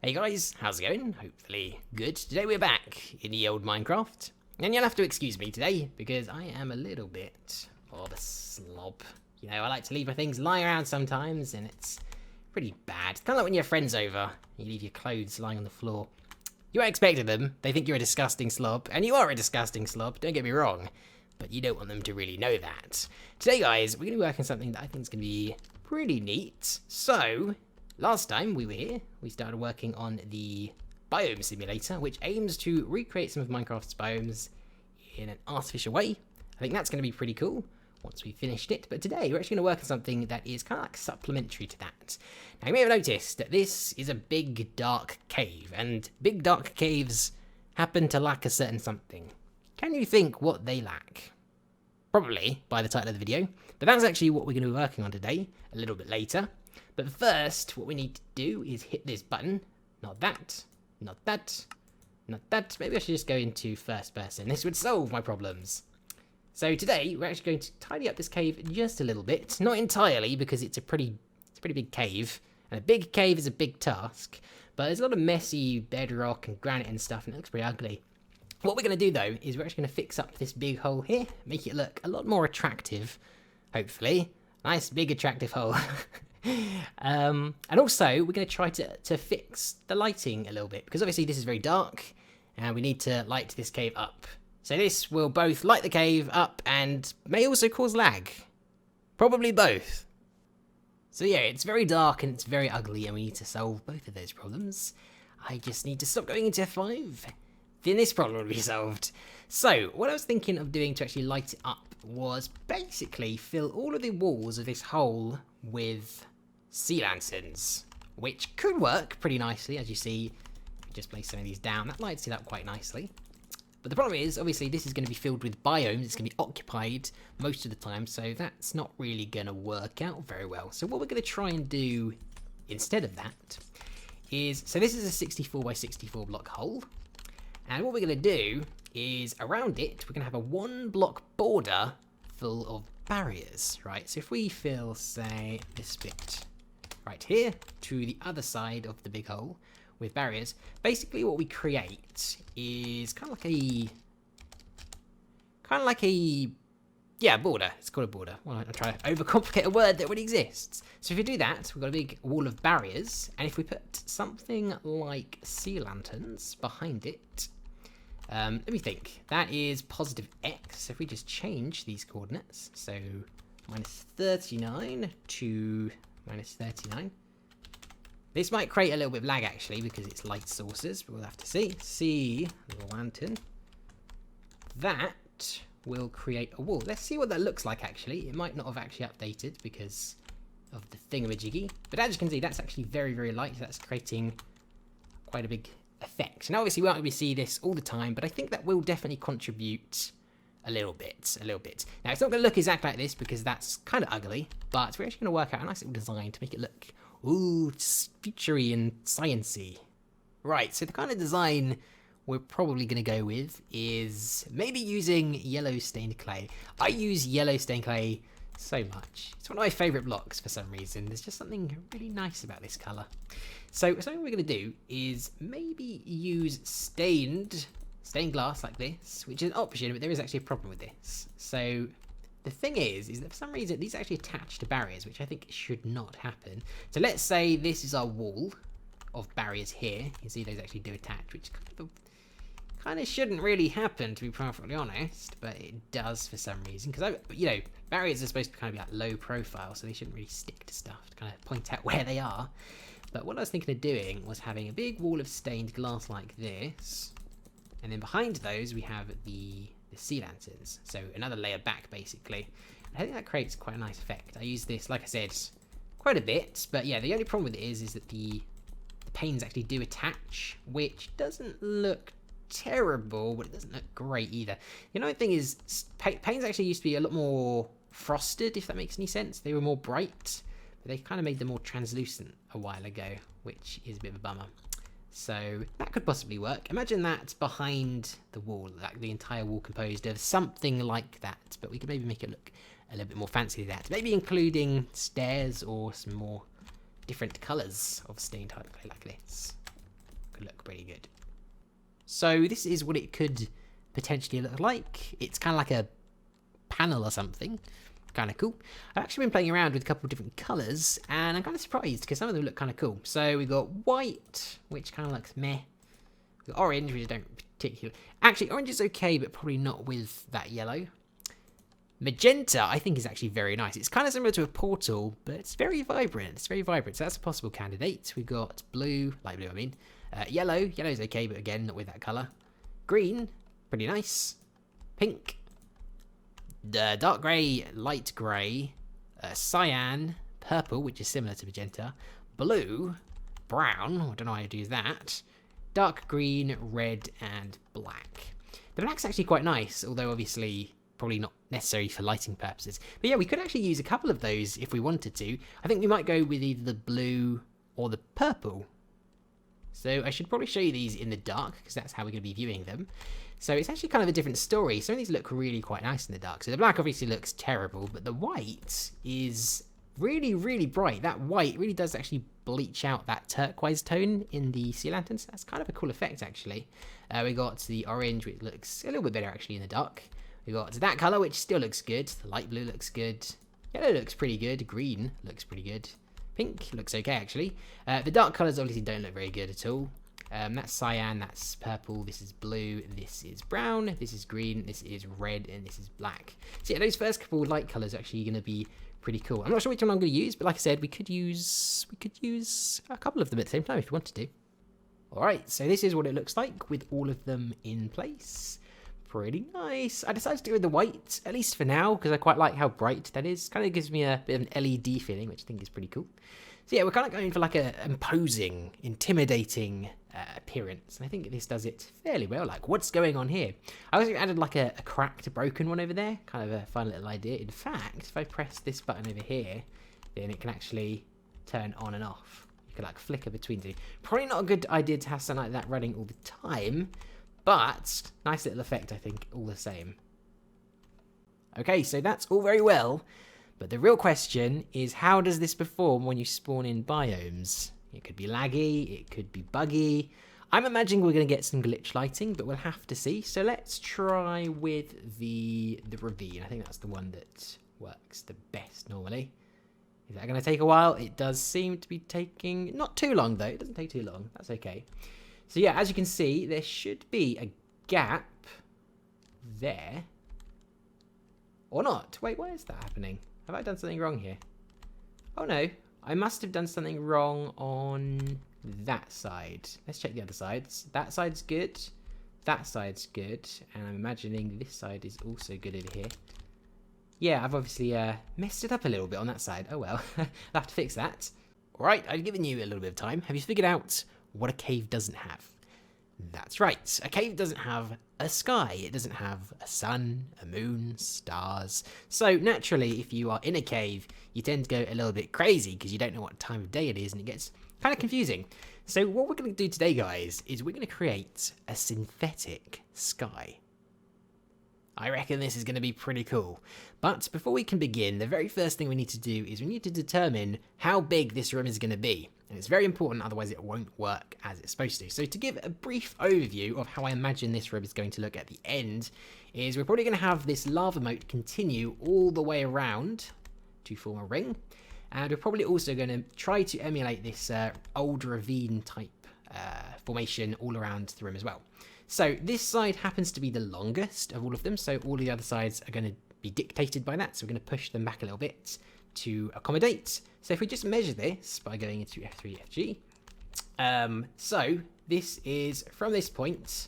Hey guys, how's it going? Hopefully good. Today we're back in the old Minecraft. And you'll have to excuse me today, because I am a little bit of a slob. You know, I like to leave my things lying around sometimes, and it's pretty bad. It's kind of like when you have friends over, you leave your clothes lying on the floor. You won't expect them, they think you're a disgusting slob, and you are a disgusting slob, don't get me wrong. But you don't want them to really know that. Today guys, we're going to be working on something that I think is going to be pretty neat. So, last time we were here, we started working on the biome simulator, which aims to recreate some of Minecraft's biomes in an artificial way. I think that's going to be pretty cool once we finished it. But today, we're actually going to work on something that is kind of like supplementary to that. Now, you may have noticed that this is a big, dark cave, and big, dark caves happen to lack a certain something. Can you think what they lack? Probably by the title of the video, but that's actually what we're going to be working on today, a little bit later. But first, what we need to do is hit this button. Not that, not that, not that. Maybe I should just go into first person. This would solve my problems. So today, we're actually going to tidy up this cave just a little bit. Not entirely, because it's a pretty big cave. And a big cave is a big task. But there's a lot of messy bedrock and granite and stuff, and it looks pretty ugly. What we're going to do, though, is we're actually going to fix up this big hole here. Make it look a lot more attractive, hopefully. Nice, big, attractive hole. And also, we're going to try to fix the lighting a little bit, because obviously this is very dark, and we need to light this cave up. So this will both light the cave up and may also cause lag. Probably both. So yeah, it's very dark and it's very ugly, and we need to solve both of those problems. I just need to stop going into F5. Then this problem will be solved. So, what I was thinking of doing to actually light it up was basically fill all of the walls of this hole with sea lanterns, which could work pretty nicely. As you see, just place some of these down. That lights it up quite nicely. But the problem is, obviously, this is going to be filled with biomes. It's going to be occupied most of the time, so that's not really going to work out very well. So what we're going to try and do instead of that is, so this is a 64 by 64 block hole. And what we're going to do is, around it, we're going to have a 1 block border full of barriers, right? So if we fill, say, this bit right here to the other side of the big hole with barriers, basically what we create is kind of like a border. It's called a border. Well, I'm trying to overcomplicate a word that already exists. So if you do that, we've got a big wall of barriers, and if we put something like sea lanterns behind it, let me think. That is positive X. If we just change these coordinates, so minus 39 to minus 39. This might create a little bit of lag actually because it's light sources, but we'll have to see. Sea lantern. That will create a wall. Let's see what that looks like actually. It might not have actually updated because of the thingamajiggy. But as you can see, that's actually very, very light. So that's creating quite a big effect. Now obviously we won't see this all the time, but I think that will definitely contribute a little bit. Now it's not going to look exactly like this because that's kind of ugly, but we're actually going to work out a nice little design to make it look, ooh, featurey and sciencey. Right, so the kind of design we're probably going to go with is maybe using yellow stained clay. I use yellow stained clay so much. It's one of my favourite blocks for some reason. There's just something really nice about this colour. So something we're going to do is maybe use stained glass like this, which is an option, but there is actually a problem with this. So the thing is that for some reason these actually attach to barriers, which I think should not happen. So let's say this is our wall of barriers here. You can see those actually do attach, which kind of shouldn't really happen, to be perfectly honest, but it does for some reason. Because, you know, barriers are supposed to kind of be like low profile, so they shouldn't really stick to stuff to kind of point out where they are. But what I was thinking of doing was having a big wall of stained glass like this, and then behind those we have the sea lanterns, so another layer back basically. I think that creates quite a nice effect. I use this, like I said, quite a bit, but yeah, the only problem with it is that the panes actually do attach, which doesn't look terrible, but it doesn't look great either. The only thing is, panes actually used to be a lot more frosted, if that makes any sense. They were more bright, but they kind of made them more translucent a while ago, which is a bit of a bummer. So that could possibly work. Imagine that behind the wall, like the entire wall composed of something like that, but we could maybe make it look a little bit more fancy than that. Maybe including stairs or some more different colours of stained type clay like this. pretty good. So this is what it could potentially look like. It's kind of like a panel or something. Kind of cool. I've actually been playing around with a couple of different colours, and I'm kind of surprised because some of them look kind of cool. So we've got white, which kind of looks meh. We've got orange, which I don't particularly... Actually, orange is okay, but probably not with that yellow. Magenta, I think, is actually very nice. It's kind of similar to a portal, but it's very vibrant. It's very vibrant, so that's a possible candidate. We've got blue, light blue, I mean. Yellow, yellow's okay, but again, not with that colour. Green, pretty nice. Pink. Dark grey, light grey. Cyan, purple, which is similar to magenta. Blue, brown, I don't know how to do that. Dark green, red, and black. The black's actually quite nice, although obviously probably not necessary for lighting purposes. But yeah, we could actually use a couple of those if we wanted to. I think we might go with either the blue or the purple. So I should probably show you these in the dark, because that's how we're going to be viewing them. So it's actually kind of a different story. Some of these look really quite nice in the dark. So the black obviously looks terrible, but the white is really, really bright. That white really does actually bleach out that turquoise tone in the sea lanterns. That's kind of a cool effect, actually. We got the orange, which looks a little bit better, actually, in the dark. We got that colour, which still looks good. The light blue looks good. Yellow looks pretty good. Green looks pretty good. Pink looks okay, actually. The dark colours obviously don't look very good at all. That's cyan, that's purple, this is blue, this is brown, this is green, this is red, and this is black. So yeah, those first couple light colours are actually going to be pretty cool. I'm not sure which one I'm going to use, but like I said, we could use a couple of them at the same time if you wanted to. Alright, so this is what it looks like with all of them in place. Pretty nice. I decided to go with the white, at least for now, because I quite like how bright that is. Kind of gives me a bit of an LED feeling, which I think is pretty cool. So yeah, we're kind of going for like a imposing, intimidating appearance. And I think this does it fairly well. Like, what's going on here? I also added like a cracked, broken one over there. Kind of a fun little idea. In fact, if I press this button over here, then it can actually turn on and off. You can like flicker between two. Probably not a good idea to have something like that running all the time. But, nice little effect, I think, all the same. Okay, so that's all very well. But the real question is, how does this perform when you spawn in biomes? It could be laggy, it could be buggy. I'm imagining we're going to get some glitch lighting, but we'll have to see. So let's try with the ravine. I think that's the one that works the best normally. Is that going to take a while? It does seem to be taking... Not too long, though. It doesn't take too long. That's okay. So yeah, as you can see, there should be a gap there. Or not. Wait, why is that happening? Have I done something wrong here? Oh no, I must have done something wrong on that side. Let's check the other sides. That side's good. That side's good. And I'm imagining this side is also good over here. Yeah, I've obviously messed it up a little bit on that side. Oh well, I'll have to fix that. Alright, I've given you a little bit of time. Have you figured out what a cave doesn't have? That's right, a cave doesn't have a sky, it doesn't have a sun, a moon, stars. So naturally, if you are in a cave, you tend to go a little bit crazy because you don't know what time of day it is and it gets kind of confusing. So what we're going to do today, guys, is we're going to create a synthetic sky. I reckon this is going to be pretty cool. But before we can begin, the very first thing we need to do is we need to determine how big this room is going to be. And it's very important, otherwise it won't work as it's supposed to. So to give a brief overview of how I imagine this room is going to look at the end, is we're probably going to have this lava moat continue all the way around to form a ring. And we're probably also going to try to emulate this old ravine type formation all around the room as well. So this side happens to be the longest of all of them, so all the other sides are going to be dictated by that, so we're going to push them back a little bit to accommodate. So if we just measure this by going into F3, FG, so this is, from this point,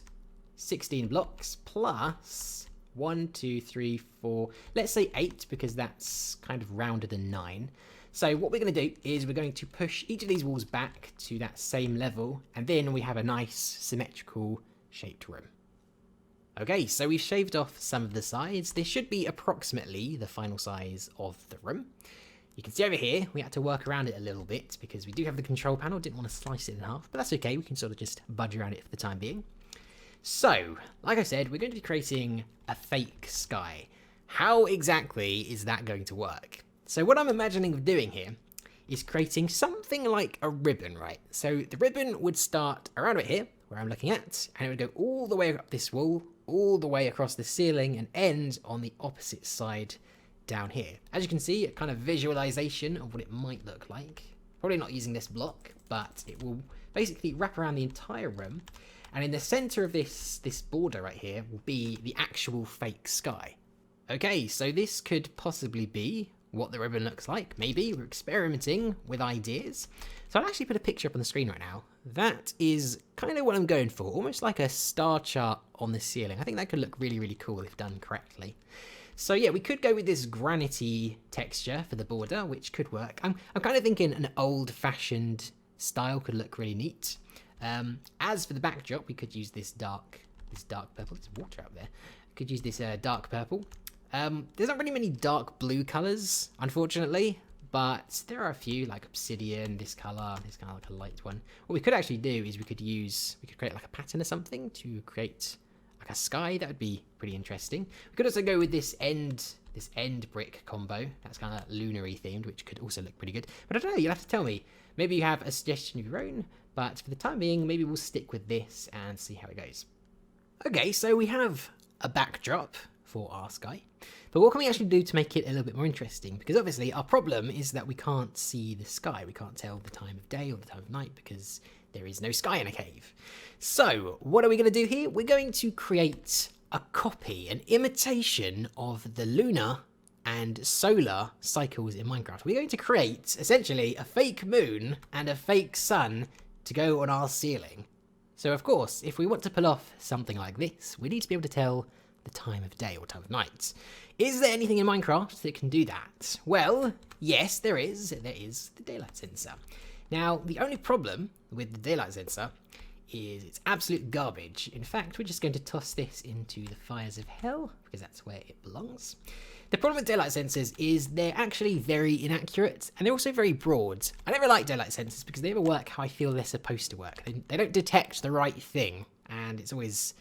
16 blocks plus 1, 2, 3, 4, let's say 8, because that's kind of rounder than 9. So what we're going to do is we're going to push each of these walls back to that same level, and then we have a nice symmetrical shaped room. Okay, so we've shaved off some of the sides. This should be approximately the final size of the room. You can see over here, we had to work around it a little bit because we do have the control panel, didn't want to slice it in half, but that's okay, we can sort of just budge around it for the time being. So, like I said, we're going to be creating a fake sky. How exactly is that going to work? So what I'm imagining of doing here is creating something like a ribbon, right? So the ribbon would start around right here, where I'm looking at, and it would go all the way up this wall, all the way across the ceiling, and end on the opposite side down here. As you can see, a kind of visualization of what it might look like. Probably not using this block, but it will basically wrap around the entire room, and in the center of this border right here will be the actual fake sky. Okay, so this could possibly be what the ribbon looks like. Maybe we're experimenting with ideas. So I'll actually put a picture up on the screen right now. That is kind of what I'm going for, almost like a star chart on the ceiling. I think that could look really, really cool if done correctly. So yeah, we could go with this granity texture for the border, which could work. I'm kind of thinking an old-fashioned style could look really neat. As for the backdrop, we could use this dark purple. There's water up there. Could use this dark purple. There's not really many dark blue colors, unfortunately, but there are a few, like obsidian, this color, this kind of like a light one. What we could actually do is we could create like a pattern or something to create like a sky. That would be pretty interesting. We could also go with this end brick combo. That's kind of lunary themed, which could also look pretty good. But I don't know, you'll have to tell me. Maybe you have a suggestion of your own, but for the time being, maybe we'll stick with this and see how it goes. Okay, so we have a backdrop for our sky, but what can we actually do to make it a little bit more interesting? Because obviously our problem is that we can't see the sky. We can't tell the time of day or the time of night because there is no sky in a cave. So what are we going to do here? We're going to create a copy, an imitation of the lunar and solar cycles in Minecraft. We're going to create essentially a fake moon and a fake sun to go on our ceiling. So of course, if we want to pull off something like this, we need to be able to tell the time of day or time of night. Is there anything in Minecraft that can do that? Well, yes, there is. There is the daylight sensor. Now, the only problem with the daylight sensor is it's absolute garbage. In fact, we're just going to toss this into the fires of hell because that's where it belongs. The problem with daylight sensors is they're actually very inaccurate and they're also very broad. I never like daylight sensors because they never work how I feel they're supposed to work. They don't detect the right thing, and it's always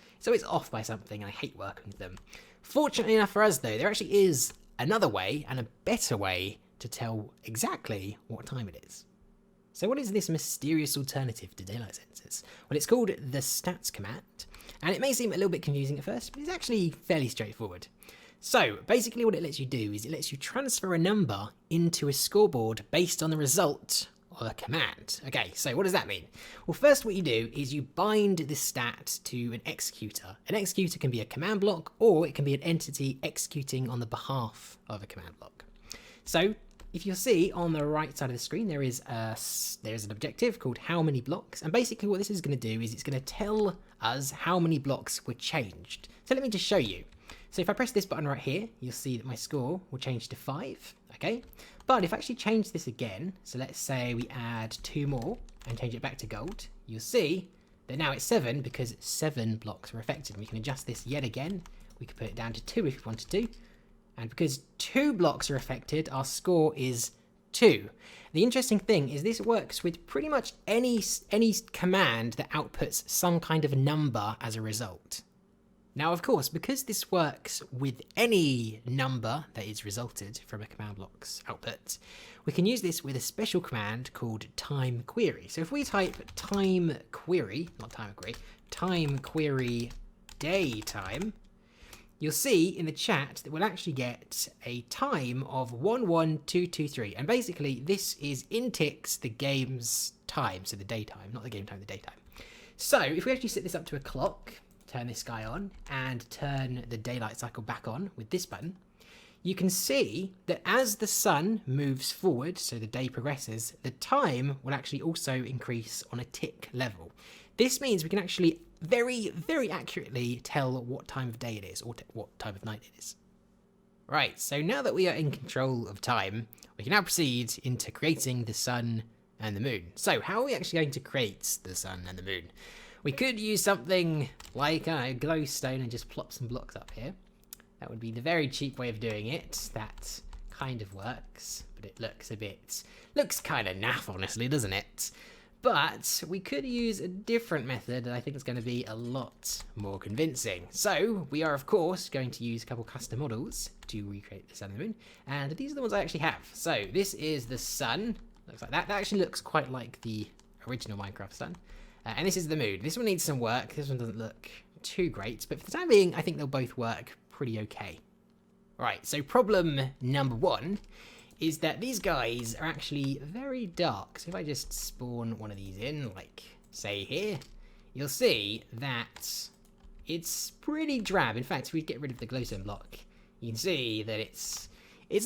off by something, and I hate working with them. Fortunately enough for us though, there actually is another way and a better way to tell exactly what time it is. So what is this mysterious alternative to daylight sensors? Well, it's called the stats command, and it may seem a little bit confusing at first, but it's actually fairly straightforward. So basically what it lets you do is it lets you transfer a number into a scoreboard based on the result of a command. Okay, so what does that mean? Well, first what you do is you bind this stat to an executor. An executor can be a command block, or it can be an entity executing on the behalf of a command block. So if you'll see on the right side of the screen, there's an objective called how many blocks, and basically what this is going to do is it's going to tell us how many blocks were changed. So let me just show you. So if I press this button right here, you'll see that my score will change to 5, okay? But if I actually change this again, so let's say we add 2 more and change it back to gold, you'll see that now it's 7 because 7 blocks were affected. We can adjust this yet again. We could put it down to 2 if we wanted to. And because 2 blocks are affected, our score is 2. The interesting thing is this works with pretty much any command that outputs some kind of number as a result. Now, of course, because this works with any number that is resulted from a command block's output, we can use this with a special command called time query. So if we type time query daytime, you'll see in the chat that we'll actually get a time of 11223. And basically, this is in ticks the game's time, so the daytime, not the game time, the daytime. So if we actually set this up to a clock, turn this guy on, and turn the daylight cycle back on with this button, you can see that as the sun moves forward, so the day progresses, the time will actually also increase on a tick level. This means we can actually very, very accurately tell what time of day it is, or what time of night it is. Right, so now that we are in control of time, we can now proceed into creating the sun and the moon. So how are we actually going to create the sun and the moon? We could use something like a glowstone and just plop some blocks up here. That would be the very cheap way of doing it. That kind of works, but it looks kind of naff, honestly, doesn't it? But we could use a different method that I think is going to be a lot more convincing. So we are, of course, going to use a couple custom models to recreate the sun and the moon, and these are the ones I actually have. So this is the sun. Looks like that. That actually looks quite like the original Minecraft sun. And this is the moon. This one needs some work. This one doesn't look too great, but for the time being, I think they'll both work pretty okay. Right, so problem number one is that these guys are actually very dark. So if I just spawn one of these in, like, say here, you'll see that it's pretty drab. In fact, if we get rid of the glowstone block, you can see that it's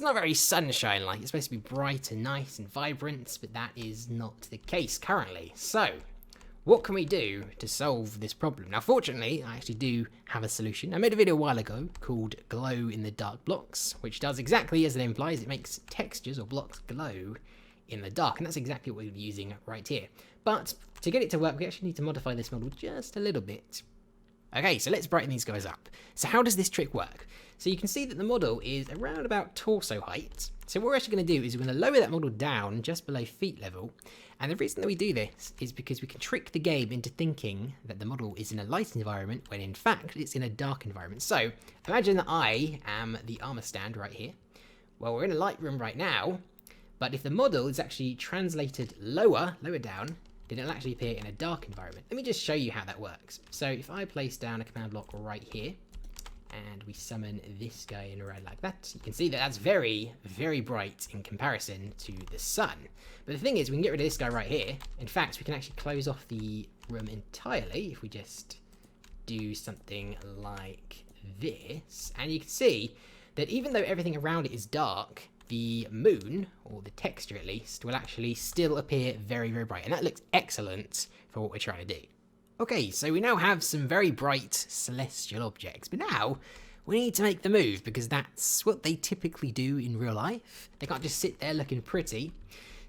not very sunshine-like. It's supposed to be bright and nice and vibrant, but that is not the case currently. So, what can we do to solve this problem? Now, fortunately, I actually do have a solution. I made a video a while ago called Glow in the Dark Blocks, which does exactly as it implies. It makes textures or blocks glow in the dark, and that's exactly what we're using right here. But to get it to work, we actually need to modify this model just a little bit. Okay, so let's brighten these guys up. So how does this trick work? So you can see that the model is around about torso height. So what we're actually going to do is we're going to lower that model down just below feet level. And the reason that we do this is because we can trick the game into thinking that the model is in a light environment when in fact it's in a dark environment. So imagine that I am the armor stand right here. Well, we're in a light room right now, but if the model is actually translated lower down, then it'll actually appear in a dark environment. Let me just show you how that works. So if I place down a command block right here, and we summon this guy in red like that, you can see that that's very, very bright in comparison to the sun. But the thing is, we can get rid of this guy right here. In fact, we can actually close off the room entirely if we just do something like this. And you can see that even though everything around it is dark, the moon, or the texture at least, will actually still appear very, very bright. And that looks excellent for what we're trying to do. Okay, so we now have some very bright celestial objects, but now we need to make them move because that's what they typically do in real life. They can't just sit there looking pretty.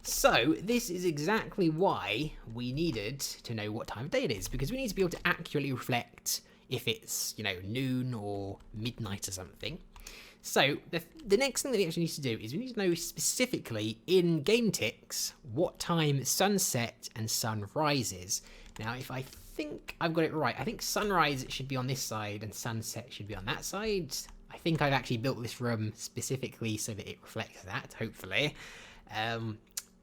So this is exactly why we needed to know what time of day it is, because we need to be able to accurately reflect if it's, you know, noon or midnight or something. So the next thing that we actually need to do is we need to know specifically in game ticks what time sunset and sunrise is. Now, if I think I've got it right, I think sunrise should be on this side and sunset should be on that side. I think I've actually built this room specifically so that it reflects that, hopefully.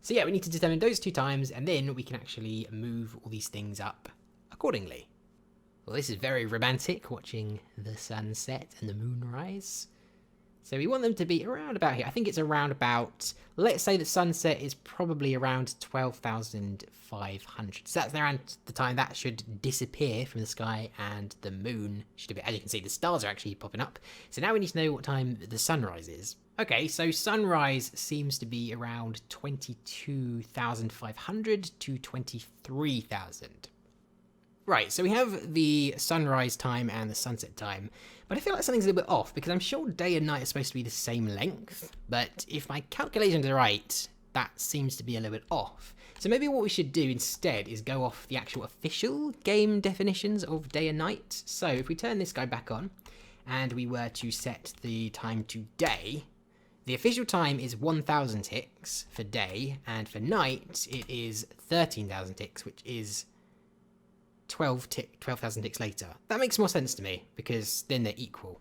So yeah, we need to determine those two times, and then we can actually move all these things up accordingly. Well, this is very romantic, watching the sunset and the moon rise. So we want them to be around about here. I think it's around about, let's say the sunset is probably around 12,500. So that's around the time that should disappear from the sky, and the moon should be, as you can see, the stars are actually popping up. So now we need to know what time the sunrise is. Okay, so sunrise seems to be around 22,500 to 23,000. Right, so we have the sunrise time and the sunset time, but I feel like something's a little bit off because I'm sure day and night are supposed to be the same length, but if my calculations are right, that seems to be a little bit off. So maybe what we should do instead is go off the actual official game definitions of day and night. So if we turn this guy back on and we were to set the time to day, the official time is 1,000 ticks for day, and for night it is 13,000 ticks, which is 12,000 ticks later. That makes more sense to me, because then they're equal.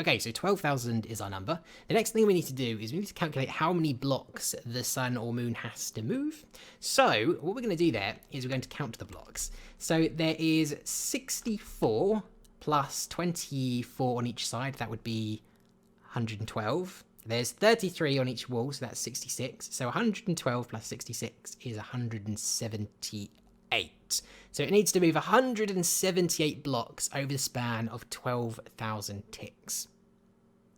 Okay, so 12,000 is our number. The next thing we need to do is we need to calculate how many blocks the sun or moon has to move. So what we're going to do there is we're going to count the blocks. So there is 64 plus 24 on each side. That would be 112. There's 33 on each wall, so that's 66. So 112 plus 66 is 178. So it needs to move 178 blocks over the span of 12,000 ticks.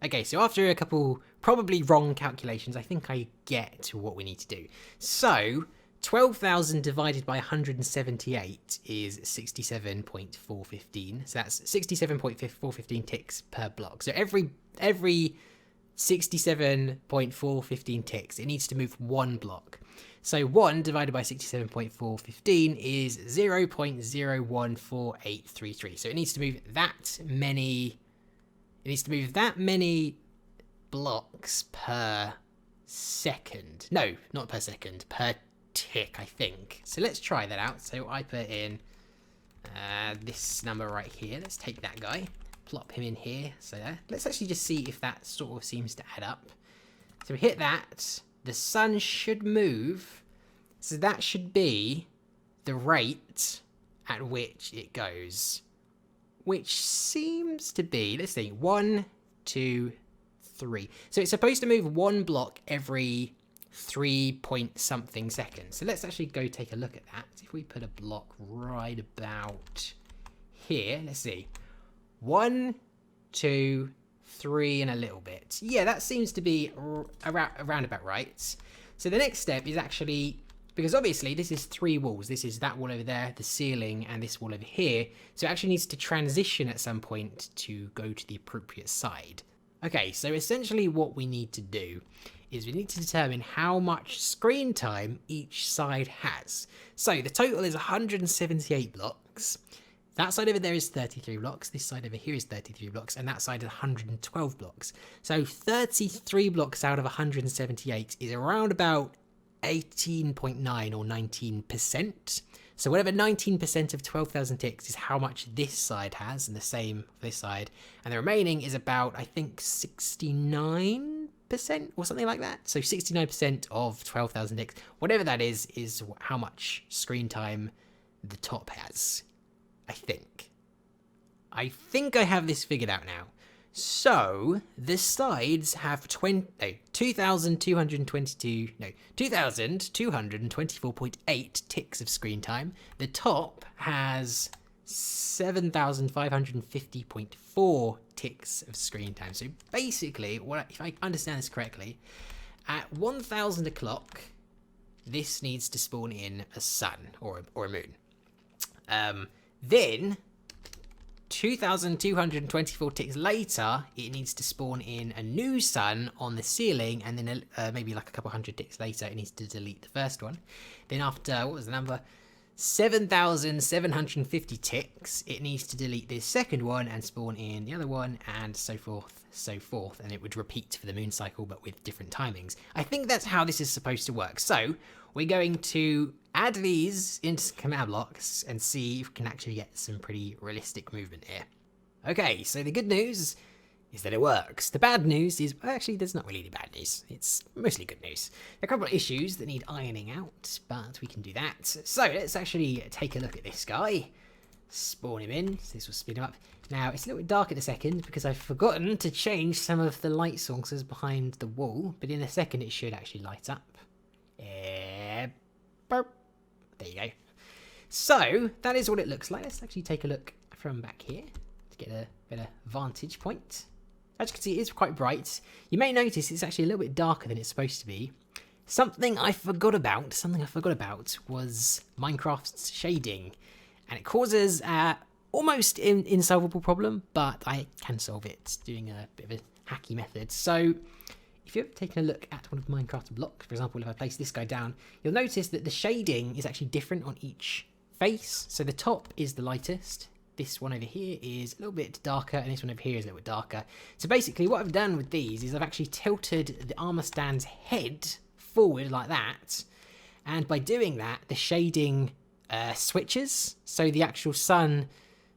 Okay, so after a couple probably wrong calculations, I think I get what we need to do. So 12,000 divided by 178 is 67.415. So that's 67.415 ticks per block. So every 67.415 ticks, it needs to move one block. So 1 divided by 67.415 is 0.014833. So it needs to move that many. It needs to move that many blocks per second. No, not per second, per tick, I think. So let's try that out. So I put in this number right here. Let's take that guy, plop him in here. So there. Let's actually just see if that sort of seems to add up. So we hit that. The sun should move, so that should be the rate at which it goes, which seems to be, let's see, 1, 2, 3. So it's supposed to move one block every 3 point something seconds. So let's actually go take a look at that. If we put a block right about here, let's see, 1, 2, 3 and a little bit. Yeah, that seems to be around about right. So the next step is actually, because obviously this is 3 walls. This is that wall over there, the ceiling, and this wall over here. So it actually needs to transition at some point to go to the appropriate side. Okay, so essentially what we need to do is we need to determine how much screen time each side has. So the total is 178 blocks. That side over there is 33 blocks, this side over here is 33 blocks, and that side is 112 blocks. So 33 blocks out of 178 is around about 18.9 or 19%. So whatever 19% of 12,000 ticks is how much this side has, and the same for this side. And the remaining is about, I think, 69% or something like that. So 69% of 12,000 ticks, whatever that is how much screen time the top has. I think I have this figured out now. So the sides have 2,224.8 ticks of screen time. The top has 7,550.4 ticks of screen time. So basically, if I understand this correctly, at 1,000 o'clock, this needs to spawn in a sun or a moon. Then 2,224 ticks later, it needs to spawn in a new sun on the ceiling, and then maybe like a couple hundred ticks later, it needs to delete the first one. Then after, what was the number? 7,750 ticks, it needs to delete this second one and spawn in the other one, and so forth, and it would repeat for the moon cycle, but with different timings. I think that's how this is supposed to work. So we're going to add these into command blocks and see if we can actually get some pretty realistic movement here. Okay, so the good news is that it works. The bad news is, well, actually, there's not really any bad news. It's mostly good news. There are a couple of issues that need ironing out, but we can do that. So let's actually take a look at this guy. Spawn him in, so this will speed him up. Now, it's a little bit dark at the second because I've forgotten to change some of the light sources behind the wall, but in a second it should actually light up. Burp. There you go. So, that is what it looks like. Let's actually take a look from back here to get a better vantage point. As you can see, it is quite bright. You may notice it's actually a little bit darker than it's supposed to be. Something I forgot about was Minecraft's shading. And it causes almost an insolvable problem, but I can solve it doing a bit of a hacky method. So, if you've taken a look at one of Minecraft's blocks, for example, if I place this guy down, you'll notice that the shading is actually different on each face. So the top is the lightest. This one over here is a little bit darker, and this one over here is a little bit darker. So basically what I've done with these is I've actually tilted the armor stand's head forward like that. And by doing that, the shading switches. So the actual sun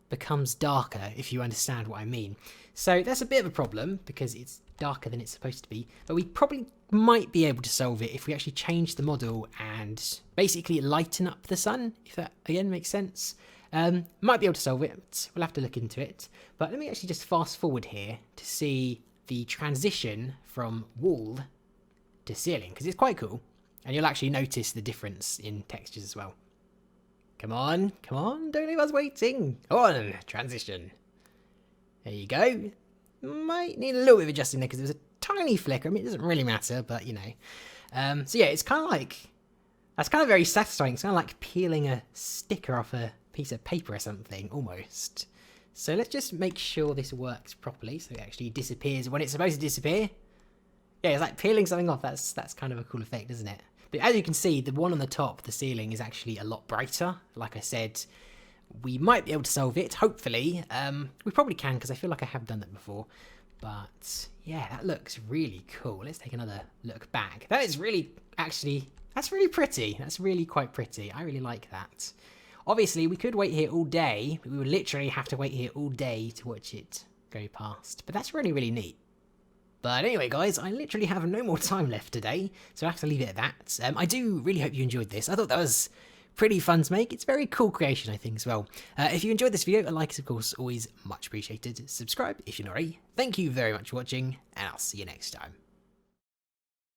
becomes darker, if you understand what I mean. So that's a bit of a problem because it's darker than it's supposed to be, but we probably might be able to solve it if we actually change the model and basically lighten up the sun, if that again makes sense. Might be able to solve it, we'll have to look into it, but let me actually just fast forward here to see the transition from wall to ceiling, because it's quite cool, and you'll actually notice the difference in textures as well. Come on, don't leave us waiting. On, transition. There you go. Might need a little bit of adjusting there because there's a tiny flicker. I mean, it doesn't really matter, but you know. So yeah, it's kind of like, that's kind of very satisfying. It's kind of like peeling a sticker off a piece of paper or something, almost. So let's just make sure this works properly so it actually disappears when it's supposed to disappear. Yeah, it's like peeling something off. That's kind of a cool effect, isn't it? But as you can see, the one on the top, the ceiling, is actually a lot brighter. Like I said, we might be able to solve it, hopefully. We probably can, because I feel like I have done that before. But yeah, that looks really cool. Let's take another look back. That is really, actually, that's really pretty. That's really quite pretty. I really like that. Obviously, we could wait here all day, but we would literally have to wait here all day to watch it go past. But that's really, really neat. But anyway, guys, I literally have no more time left today, so I have to leave it at that. I do really hope you enjoyed this. I thought that was pretty fun to make. It's a very cool creation, I think, as well. If you enjoyed this video, a like is, of course, always much appreciated. Subscribe if you're not already. Thank you very much for watching, and I'll see you next time.